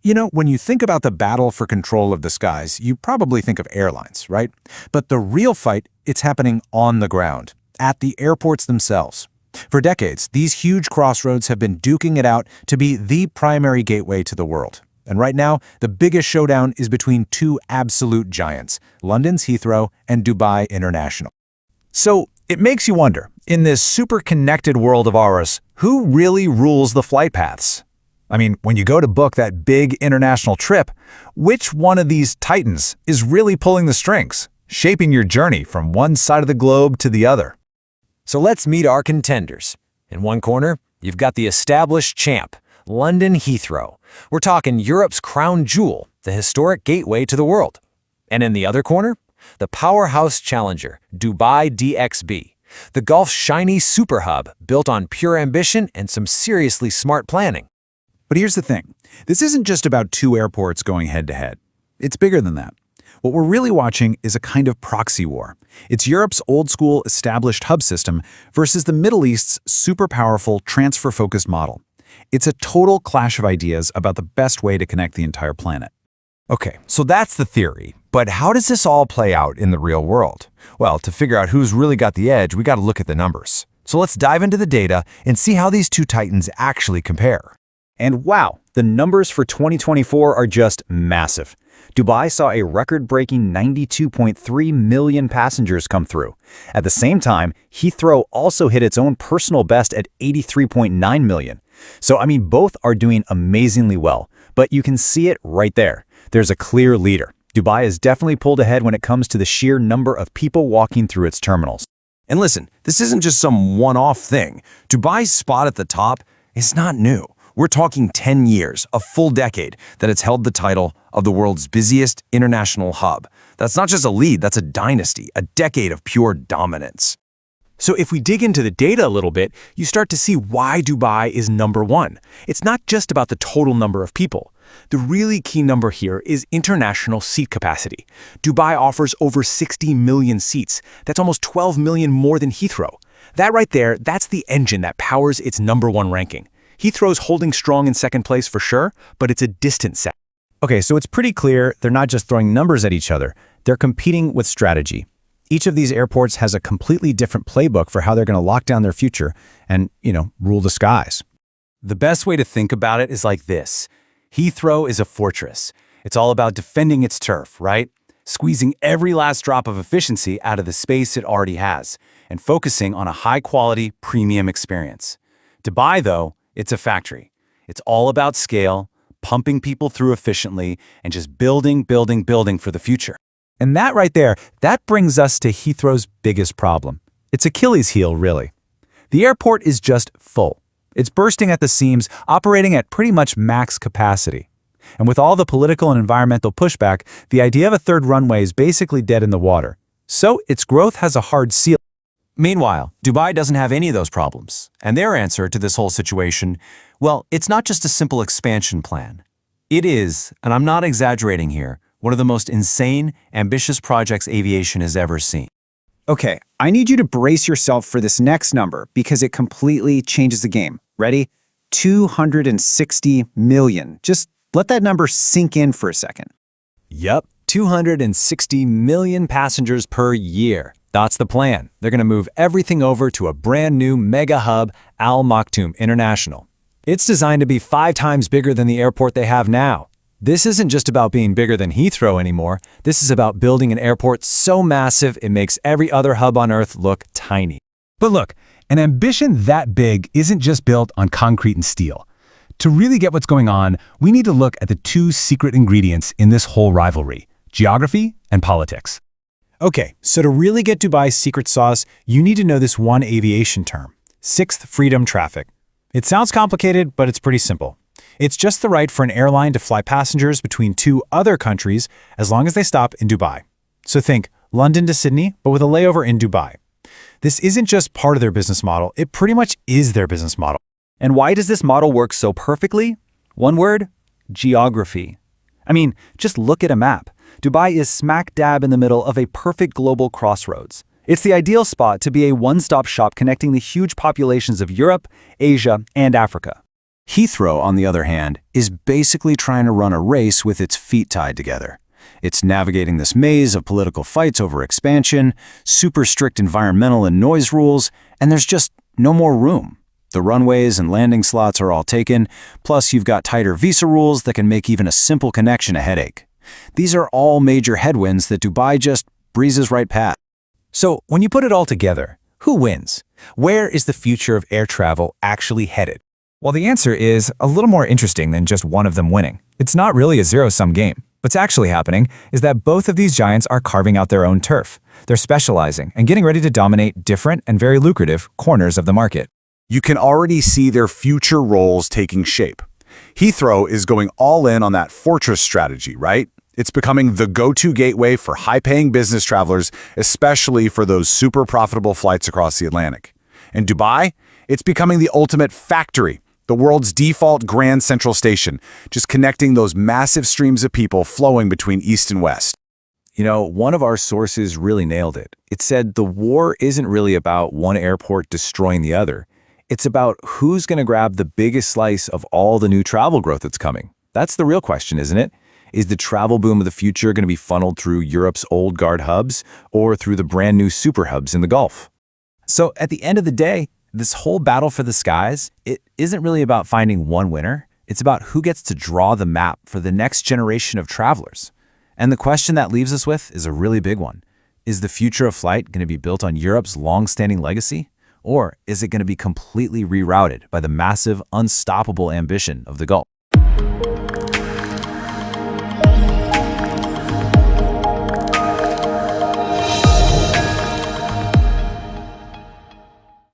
You know, when you think about the battle for control of the skies, you probably think of airlines, right? But the real fight, it's happening on the ground, at the airports themselves. For decades, these huge crossroads have been duking it out to be the primary gateway to the world. And right now, the biggest showdown is between two absolute giants, London's Heathrow and Dubai International. So it makes you wonder, in this super connected world of ours, who really rules the flight paths? I mean, when you go to book that big international trip, which one of these titans is really pulling the strings, shaping your journey from one side of the globe to the other? So let's meet our contenders. In one corner, you've got the established champ, London Heathrow. We're talking Europe's crown jewel, the historic gateway to the world. And in the other corner, the powerhouse challenger, Dubai DXB, the Gulf's shiny super hub built on pure ambition and some seriously smart planning. But here's the thing. This isn't just about two airports going head-to-head. It's bigger than that. What we're really watching is a kind of proxy war. It's Europe's old-school established hub system versus the Middle East's super-powerful transfer-focused model. It's a total clash of ideas about the best way to connect the entire planet. Okay, so that's the theory. But how does this all play out in the real world? Well, to figure out who's really got the edge, we got to look at the numbers. So let's dive into the data and see how these two titans actually compare. And wow, the numbers for 2024 are just massive. Dubai saw a record-breaking 92.3 million passengers come through. At the same time, Heathrow also hit its own personal best at 83.9 million. So, I mean, both are doing amazingly well, but you can see it right there. There's a clear leader. Dubai has definitely pulled ahead when it comes to the sheer number of people walking through its terminals. And listen, this isn't just some one-off thing. Dubai's spot at the top is not new. We're talking 10 years, a full decade, that it's held the title of the world's busiest international hub. That's not just a lead, that's a dynasty, a decade of pure dominance. So if we dig into the data a little bit, you start to see why Dubai is number one. It's not just about the total number of people. The really key number here is international seat capacity. Dubai offers over 60 million seats. That's almost 12 million more than Heathrow. That right there, that's the engine that powers its number one ranking. Heathrow's holding strong in second place for sure, but it's a distant second. Okay, so it's pretty clear they're not just throwing numbers at each other. They're competing with strategy. Each of these airports has a completely different playbook for how they're going to lock down their future and, rule the skies. The best way to think about it is like this. Heathrow is a fortress. It's all about defending its turf, right? Squeezing every last drop of efficiency out of the space it already has and focusing on a high-quality, premium experience. Dubai, though, it's a factory. It's all about scale, pumping people through efficiently, and just building for the future. And that right there, that brings us to Heathrow's biggest problem. It's Achilles' heel, really. The airport is just full. It's bursting at the seams, operating at pretty much max capacity. And with all the political and environmental pushback, the idea of a third runway is basically dead in the water. So its growth has a hard ceiling. Meanwhile, Dubai doesn't have any of those problems. And their answer to this whole situation, well, it's not just a simple expansion plan. It is, and I'm not exaggerating here, one of the most insane, ambitious projects aviation has ever seen. Okay, I need you to brace yourself for this next number because it completely changes the game. Ready? 260 million. Just let that number sink in for a second. Yep, 260 million passengers per year. That's the plan. They're going to move everything over to a brand new mega hub, Al Maktoum International. It's designed to be 5 times bigger than the airport they have now. This isn't just about being bigger than Heathrow anymore. This is about building an airport so massive it makes every other hub on Earth look tiny. But look, an ambition that big isn't just built on concrete and steel. To really get what's going on, we need to look at the two secret ingredients in this whole rivalry: geography and politics. Okay, so to really get Dubai's secret sauce, you need to know this one aviation term: sixth freedom traffic. It sounds complicated, but it's pretty simple. It's just the right for an airline to fly passengers between 2 other countries as long as they stop in Dubai. So think London to Sydney, but with a layover in Dubai. This isn't just part of their business model, it pretty much is their business model. And why does this model work so perfectly? One word: geography. I mean, just look at a map. Dubai is smack dab in the middle of a perfect global crossroads. It's the ideal spot to be a one-stop shop connecting the huge populations of Europe, Asia, and Africa. Heathrow, on the other hand, is basically trying to run a race with its feet tied together. It's navigating this maze of political fights over expansion, super strict environmental and noise rules, and there's just no more room. The runways and landing slots are all taken, plus you've got tighter visa rules that can make even a simple connection a headache. These are all major headwinds that Dubai just breezes right past. So, when you put it all together, who wins? Where is the future of air travel actually headed? Well, the answer is a little more interesting than just one of them winning. It's not really a zero-sum game. What's actually happening is that both of these giants are carving out their own turf. They're specializing and getting ready to dominate different and very lucrative corners of the market. You can already see their future roles taking shape. Heathrow is going all in on that fortress strategy, right? It's becoming the go-to gateway for high-paying business travelers, especially for those super profitable flights across the Atlantic. And Dubai, it's becoming the ultimate factory, the world's default Grand Central Station, just connecting those massive streams of people flowing between East and West. You know, one of our sources really nailed it. It said the war isn't really about one airport destroying the other. It's about who's going to grab the biggest slice of all the new travel growth that's coming. That's the real question, isn't it? Is the travel boom of the future going to be funneled through Europe's old guard hubs or through the brand new super hubs in the Gulf? So at the end of the day, this whole battle for the skies, it isn't really about finding one winner. It's about who gets to draw the map for the next generation of travelers. And the question that leaves us with is a really big one. Is the future of flight going to be built on Europe's long-standing legacy? Or is it going to be completely rerouted by the massive, unstoppable ambition of the Gulf?